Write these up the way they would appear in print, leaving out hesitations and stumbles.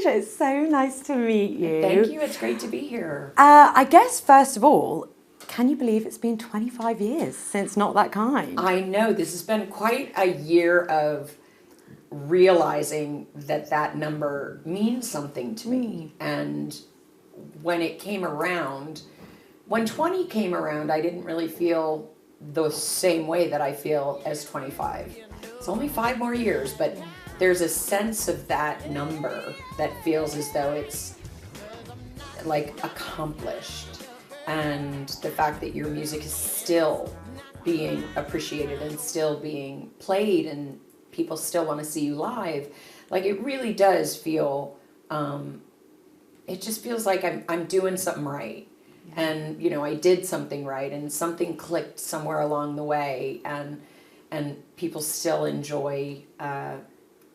Anastacia, it's so nice to meet you. Thank you, it's great to be here. I guess, first of all, can you believe it's been 25 years since Not That Kind? I know, this has been quite a year of realizing that number means something to me. And when it came around, when 20 came around, I didn't really feel the same way that I feel as 25. It's only 5 more years, but there's a sense of that number that feels as though it's like accomplished. And the fact that your music is still being appreciated and still being played and people still want to see you live, like it really does feel, it just feels like I'm doing something right. And, you know, I did something right and something clicked somewhere along the way, and people still enjoy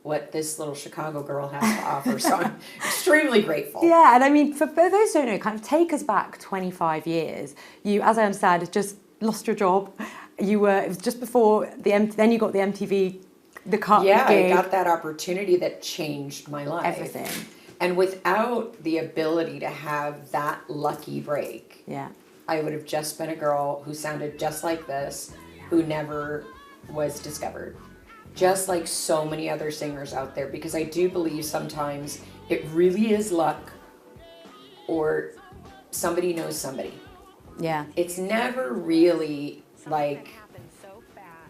what this little Chicago girl has to offer. So I'm extremely grateful. Yeah, and I mean, for those who don't know, kind of take us back 25 years. You, as I understand, had just lost your job. It was just before then you got the MTV, the cut gig. I got that opportunity that changed my life. Everything. And without the ability to have that lucky break, I would have just been a girl who sounded just like this, who never was discovered. Just like so many other singers out there, because I do believe sometimes it really is luck or somebody knows somebody. Yeah. It's never really like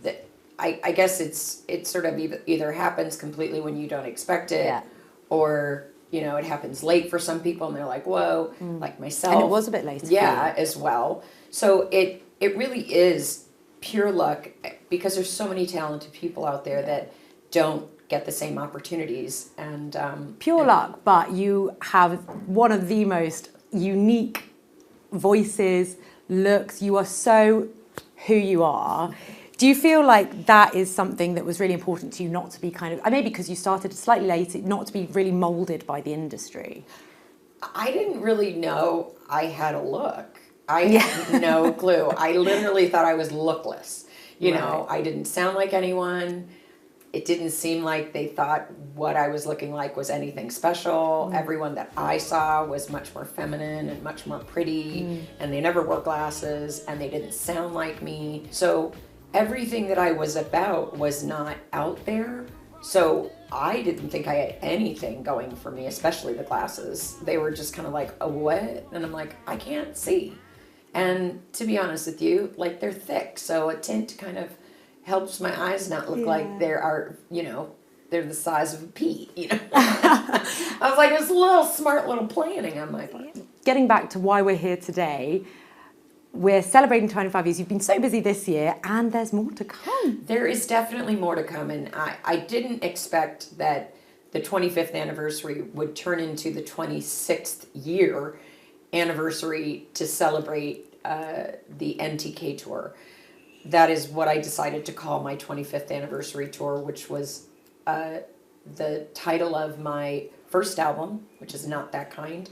that. I guess it sort of either happens completely when you don't expect it, or you know, it happens late for some people and they're like, whoa, like myself. And it was a bit late. Yeah, as well. So it really is pure luck, because there's so many talented people out there that don't get the same opportunities. And pure luck, but you have one of the most unique voices, looks. You are so who you are. Do you feel like that is something that was really important to you, not to be kind of, maybe because you started slightly late, not to be really molded by the industry? I didn't really know I had a look. I had no clue. I literally thought I was lookless. You know, I didn't sound like anyone. It didn't seem like they thought what I was looking like was anything special. Everyone that I saw was much more feminine and much more pretty, and they never wore glasses, and they didn't sound like me. So everything that I was about was not out there. So I didn't think I had anything going for me, especially the glasses. They were just kind of like, a what? And I'm like, I can't see. And to be honest with you, like they're thick, so a tint kind of helps my eyes not look like they are, you know, they're the size of a pea, you know. I was like, it's a little smart little planning on my part. Getting back to why we're here today, we're celebrating 25 years. You've been so busy this year, and there's more to come. There is definitely more to come, and I didn't expect that the 25th anniversary would turn into the 26th year anniversary to celebrate the NTK tour. That is what I decided to call my 25th anniversary tour, which was the title of my first album, which is Not That Kind.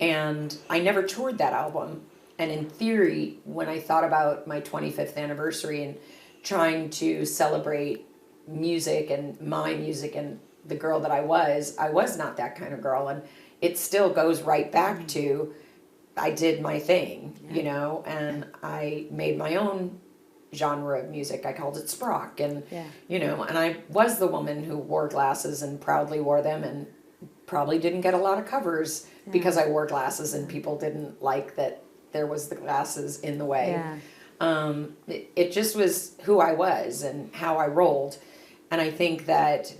And I never toured that album. And in theory, when I thought about my 25th anniversary and trying to celebrate music and my music and the girl that I was not that kind of girl. And it still goes right back to, I did my thing, you know, and I made my own genre of music. I called it Sprock, and you know, and I was the woman who wore glasses and proudly wore them, and probably didn't get a lot of covers because I wore glasses and people didn't like that there was the glasses in the way. It just was who I was and how I rolled. And I think that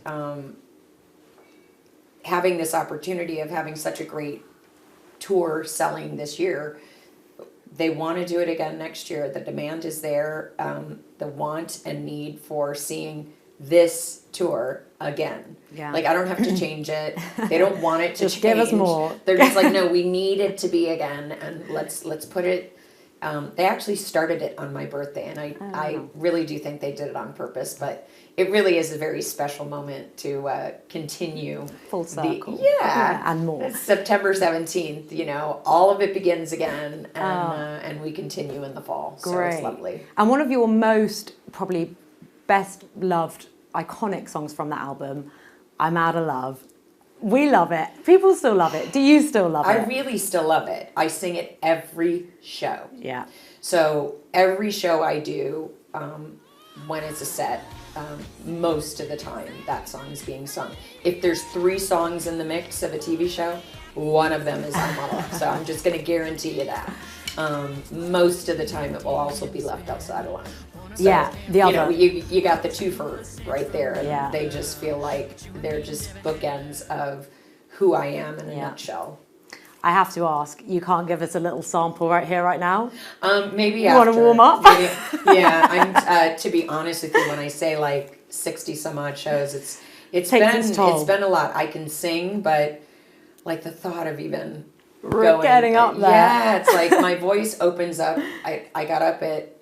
having this opportunity of having such a great tour selling this year, they want to do it again next year. The demand is there, the want and need for seeing this tour again. Like, I don't have to change it. They don't want it to just change. Give us more. They're just like, no, we need it to be again, and let's put it. They actually started it on my birthday, and I really do think they did it on purpose, but it really is a very special moment to continue. Full circle. And more. It's September 17th, you know, all of it begins again, and we continue in the fall. Great. So it's lovely. And one of your most, probably best loved, iconic songs from that album, I'm Out of Love. We love it. People still love it. Do you still love it? I really still love it. I sing it every show. Yeah. So every show I do, when it's a set, most of the time that song is being sung. If there's 3 songs in the mix of a TV show, one of them is on monologue. So I'm just going to guarantee you that. Most of the time it will also be left outside of line. So, Yeah, the other. you got the twofer right there. And Yeah. they just feel like they're just bookends of who I am in a nutshell. I have to ask, you can't give us a little sample right here, right now? Maybe You after. want to warm up? Yeah, to be honest with you, when I say like 60 some odd shows, it's Takes its toll. it's been a lot. I can sing, but like the thought of even Getting up there. Yeah, it's like my voice opens up. I got up at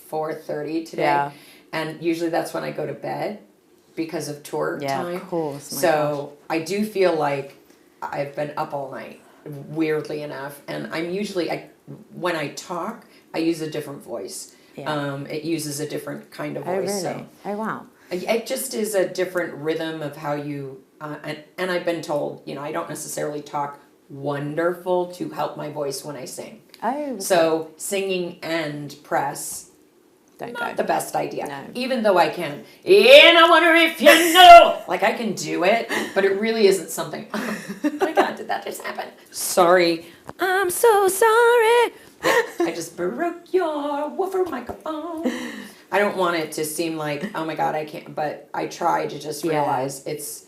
4:30 today, Yeah. and usually that's when I go to bed because of tour time. Of course. My So I do feel like I've been up all night, weirdly enough, and I'm usually when I talk, I use a different voice. Yeah. It uses a different kind of gosh. Oh, voice. really? So Oh, wow. it just is a different rhythm of how you and I've been told, I don't necessarily talk wonderful to help my voice when I sing. Oh, okay. So singing and press. Don't Not go. the best idea. No. Even though I can. And I wonder if you know. Like I can do it, but it really isn't something. Oh my God, did that just happen? Sorry. I'm so sorry. I just broke your woofer microphone. I don't want it to seem like, oh my God, I can't. But I try to just realize it's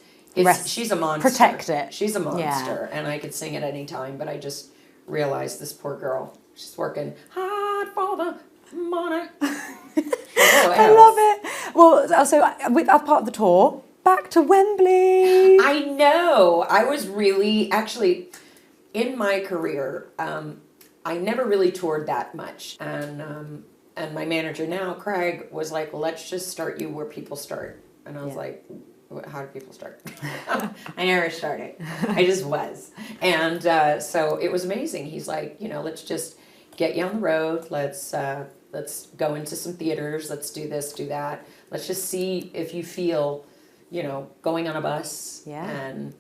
she's a monster. Protect it. She's a monster. And I could sing at any time, but I just realized this poor girl. She's working hard for the money. I love it. Well, so as part of the tour, back to Wembley. I know. I was really, actually, in my career, I never really toured that much. And my manager now, Craig, was like, well, let's just start you where people start. And I was like, how do people start? I never started. I just was. And so it was amazing. He's like, let's just get you on the road. Let's go into some theaters. Let's do this, do that. Let's just see if you feel, going on a bus and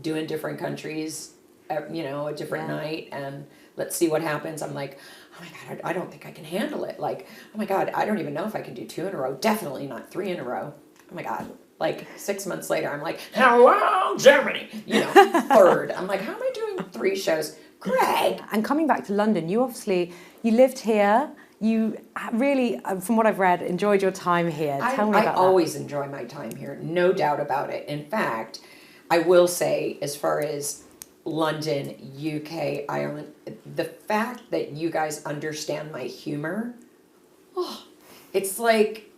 doing different countries, a different night, and let's see what happens. I'm like, oh my God, I don't think I can handle it. Like, oh my God, I don't even know if I can do 2 in a row. Definitely not 3 in a row. Oh my God. Like 6 months later, I'm like, hello, Germany. 3rd. I'm like, how am I doing 3 shows? Craig. And coming back to London, you lived here. You really, from what I've read, enjoyed your time here. Tell me about that. I always enjoy my time here, no doubt about it. In fact, I will say, as far as London, UK, Ireland, the fact that you guys understand my humor, it's like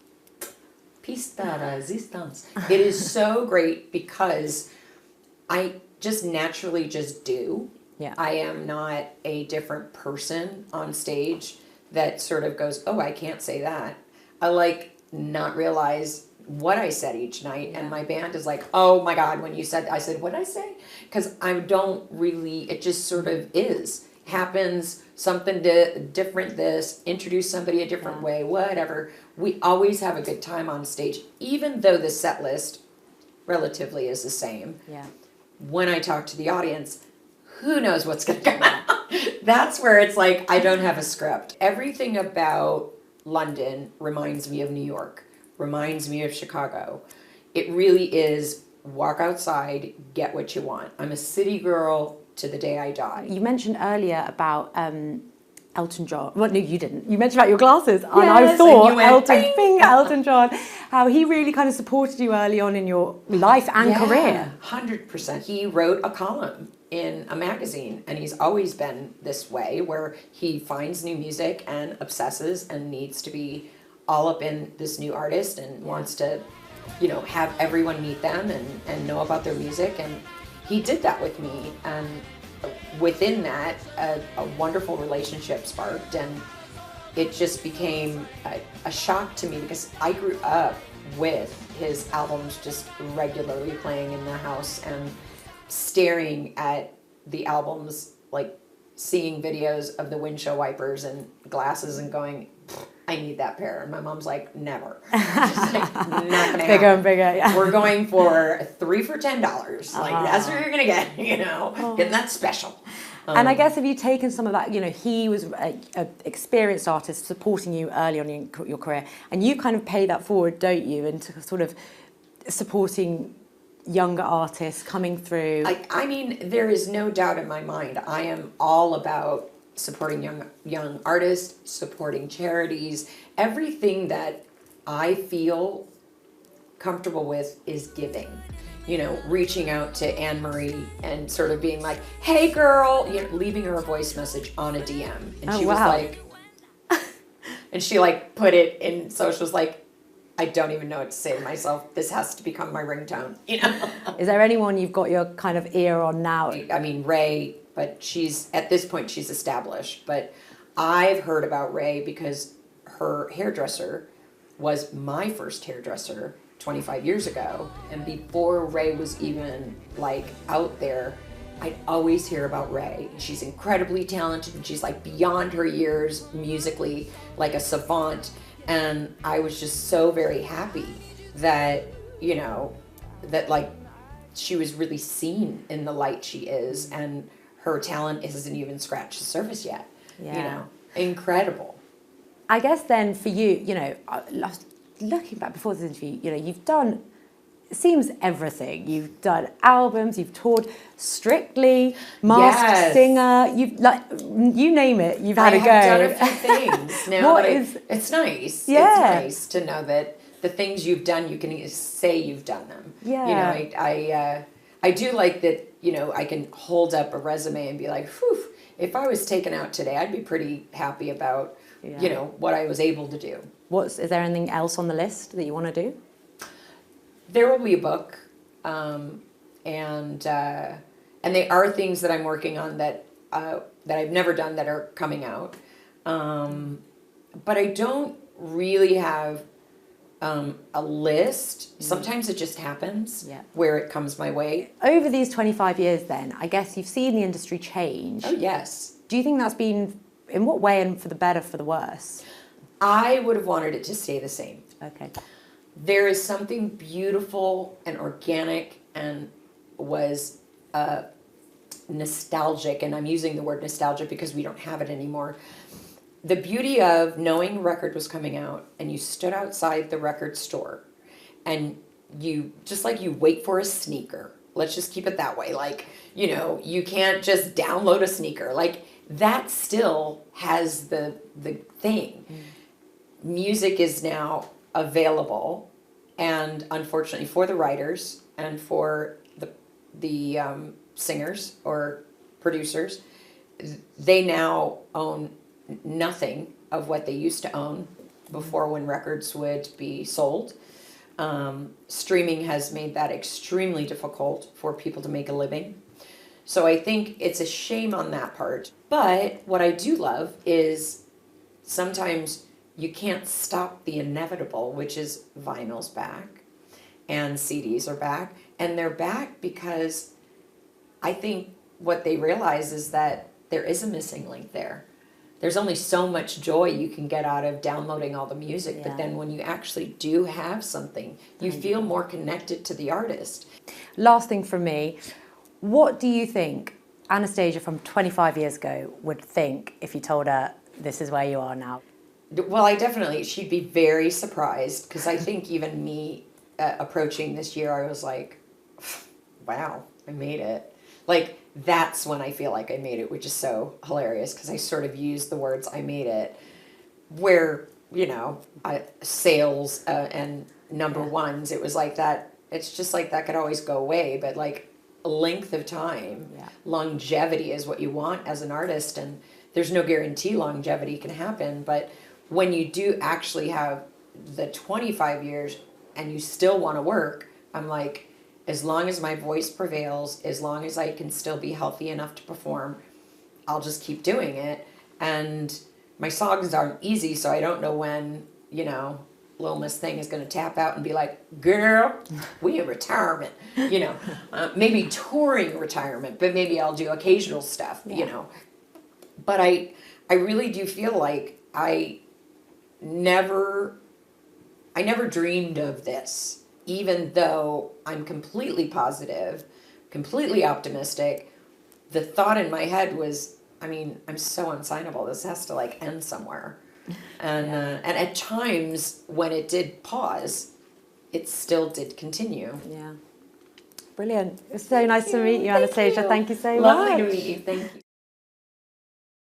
pista resistance. It is so great because I just naturally just do. Yeah. I am not a different person on stage that sort of goes, oh, I can't say that. I not realize what I said each night. And my band is like, oh my God, when you said, I said, what did I say? Because I don't really, it just sort of happens, something different, introduce somebody a different way, whatever. We always have a good time on stage, even though the set list relatively is the same. Yeah. When I talk to the audience, who knows what's going to come out? That's where it's like, I don't have a script. Everything about London reminds me of New York, reminds me of Chicago. It really is walk outside, get what you want. I'm a city girl to the day I die. You mentioned earlier about Elton John. Well, no, you didn't. You mentioned about your glasses. Yes, and I thought Elton John, how he really kind of supported you early on in your life and career. 100%. He wrote a column in a magazine, and he's always been this way, where he finds new music and obsesses and needs to be all up in this new artist and wants to, have everyone meet them and know about their music. And he did that with me. And within that, a wonderful relationship sparked, and it just became a shock to me because I grew up with his albums just regularly playing in the house and staring at the albums, like seeing videos of the windshield wipers and glasses and going, I need that pair. And my mom's like, never. She's like, not gonna happen. Bigger and bigger, yeah. We're going for 3 for $10. Like, that's what you're gonna get, getting that special. And I guess have you taken some of that, he was an experienced artist supporting you early on in your career, and you kind of pay that forward, don't you, into sort of supporting younger artists coming through? I mean, there is no doubt in my mind. I am all about supporting young artists, supporting charities. Everything that I feel comfortable with is giving. Reaching out to Anne Marie and sort of being like, "Hey, girl," leaving her a voice message on a DM, and she was like, and she put it in socials like, I don't even know what to say to myself. This has to become my ringtone. Is there anyone you've got your kind of ear on now? I mean, Ray, but at this point she's established. But I've heard about Ray because her hairdresser was my first hairdresser 25 years ago. And before Ray was even out there, I'd always hear about Ray. She's incredibly talented, and she's beyond her years musically, like a savant. And I was just so very happy that, that she was really seen in the light she is, and her talent hasn't even scratched the surface yet. Yeah. Incredible. I guess then for you, looking back before this interview, you've done, it seems, everything. You've done albums, you've toured Strictly, Masked Singer, you name it, you've had a go. I have done a few things. Now it's nice. Yeah. It's nice to know that the things you've done, you can say you've done them. Yeah. I do like that, I can hold up a resume and be like, whew, if I was taken out today, I'd be pretty happy about, what I was able to do. Is there anything else on the list that you want to do? There will be a book, and they are things that I'm working on that I've never done that are coming out. But I don't really have a list. Sometimes it just happens where it comes my way. Over these 25 years then, I guess you've seen the industry change. Oh, yes. Do you think that's been, in what way, and for the better, for the worse? I would have wanted it to stay the same. Okay. There is something beautiful and organic and was nostalgic, and I'm using the word nostalgic because we don't have it anymore. The beauty of knowing a record was coming out, and you stood outside the record store, and you wait for a sneaker. Let's just keep it that way. You can't just download a sneaker. That still has the thing. Music is now available, and unfortunately for the writers and for the singers or producers, they now own nothing of what they used to own before, when records would be sold. Streaming has made that extremely difficult for people to make a living. So I think it's a shame on that part. But what I do love is sometimes you can't stop the inevitable, which is vinyl's back and CDs are back. And they're back because I think what they realize is that there is a missing link there. There's only so much joy you can get out of downloading all the music, but then when you actually do have something, you feel more connected to the artist. Last thing from me, what do you think Anastacia from 25 years ago would think if you told her this is where you are now? Well, she'd be very surprised, because I think even me approaching this year, I was like, wow, I made it. That's when I feel like I made it, which is so hilarious, because I sort of used the words "I made it," where, sales and number ones, it was like that. It's just that could always go away, but length of time, longevity is what you want as an artist, and there's no guarantee longevity can happen, but when you do actually have the 25 years and you still want to work, I'm like, as long as my voice prevails, as long as I can still be healthy enough to perform, I'll just keep doing it. And my songs aren't easy, so I don't know when, Little Miss Thing is going to tap out and be like, girl, we in retirement, maybe touring retirement, but maybe I'll do occasional stuff, But I really do feel like never dreamed of this, even though I'm completely positive, completely optimistic. The thought in my head was, I mean, I'm so unsignable. This has to like end somewhere. And at times when it did pause, it still did continue. Yeah. Brilliant. It was so nice to meet you, Anastacia. Thank you so much. Lovely to meet you. Thank you.